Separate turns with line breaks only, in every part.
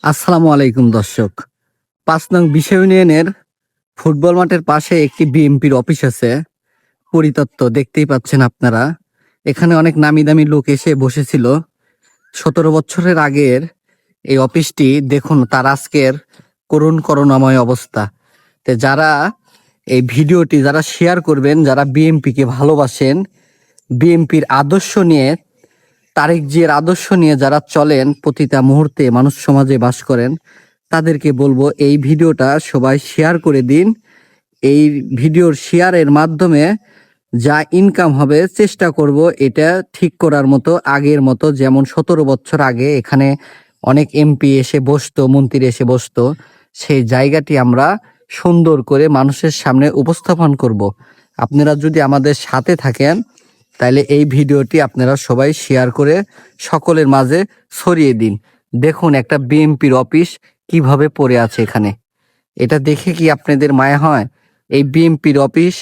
আসসালামু আলাইকুম দর্শক। ৫ নং বিশা ইউনিয়নের ফুটবল মাঠের পাশে একটি বিএমপির অফিস আছে। পরিত্যক্ত, দেখতেই পাচ্ছেন আপনারা। এখানে অনেক নামি দামি লোক এসে বসেছিল। ১৭ বছরের আগের এই অফিসটি দেখুন তার আজকের করুণাময় অবস্থা। যারা এই ভিডিওটি যারা শেয়ার করবেন, যারা বিএমপিকে ভালোবাসেন, বিএমপির আদর্শ নিয়ে, তারেক জিয়ার আদর্শ নিয়ে যারা চলেন, প্রতিটা মুহূর্তে মানুষ সমাজে বাস করেন, তাদেরকে বলবো এই ভিডিওটা সবাই শেয়ার করে দিন। এই ভিডিওর শেয়ারের মাধ্যমে যা ইনকাম হবে চেষ্টা করব এটা ঠিক করার মতো, আগের মতো যেমন ১৭ বছর আগে এখানে অনেক এমপি এসে বসতো, মন্ত্রী এসে বসতো, সেই জায়গাটি আমরা সুন্দর করে মানুষের সামনে উপস্থাপন করব। আপনারা যদি আমাদের সাথে থাকেন তাহলে এই ভিডিওটি আপনারা সবাই শেয়ার করে সকলের মাঝে ছড়িয়ে দিন। দেখুন একটা বিএমপির অফিস কিভাবে পড়ে আছে এখানে। এটা দেখে কি আপনাদের মায়া হয়? এই বিএমপির অফিস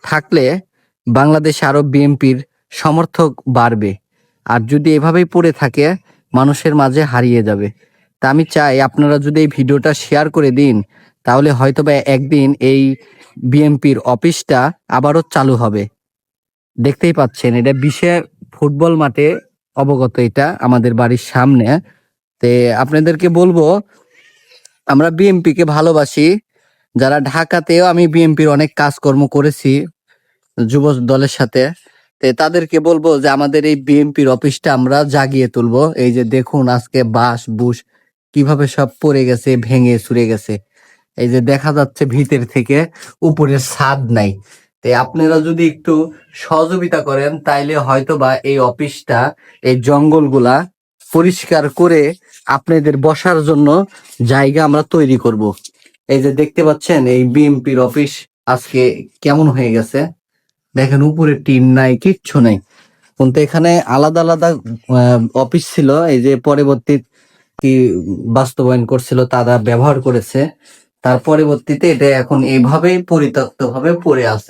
থাকলে বাংলাদেশে আরো বিএমপির সমর্থক বাড়বে, আর যদি এভাবেই পড়ে থাকে মানুষের মাঝে হারিয়ে যাবে। তা আমি চাই আপনারা যদি এই ভিডিওটা শেয়ার করে দিন, তাহলে হয়তোবা একদিন এই বিএমপির অফিসটা আবারও চালু হবে। দেখতেই পাচ্ছেন এটা বিশে ফুটবল মাঠে অবগত, এটা আমাদের বাড়ির সামনে। তে আপনাদেরকে বলবো আমরা বিএমপি কে ভালোবাসি। যারা ঢাকাতেও আমি বিএমপির অনেক কাজকর্ম করেছি যুব দলের সাথে, তাদেরকে বলবো যে আমাদের এই বিএমপির অফিসটা আমরা জাগিয়ে তুলবো। এই যে দেখুন আজকে বাঁশ বুশ কিভাবে সব পড়ে গেছে, ভেঙে চুরে গেছে। এই যে দেখা যাচ্ছে ভিতর থেকে উপরের ছাদ নাই। আপনারা যদি একটু সহযোগিতা করেন তাইলে হয়তো বা এই অফিসটা, এই জঙ্গলগুলা পরিষ্কার করে আপনাদের বসার জন্য জায়গা আমরা তৈরি করব। এই যে দেখতে পাচ্ছেন এই বিএমপির অফিস আজকে কেমন হয়ে গেছে। দেখেন উপরে টিন নাই, কিচ্ছু নাই। কিন্তু এখানে আলাদা আলাদা অফিস ছিল, এই যে পরবর্তী কি বাস্তবায়ন করছিল তারা ব্যবহার করেছে, তার পরবর্তীতে এটা এখন এইভাবেই পরিত্যক্ত ভাবে পড়ে আছে।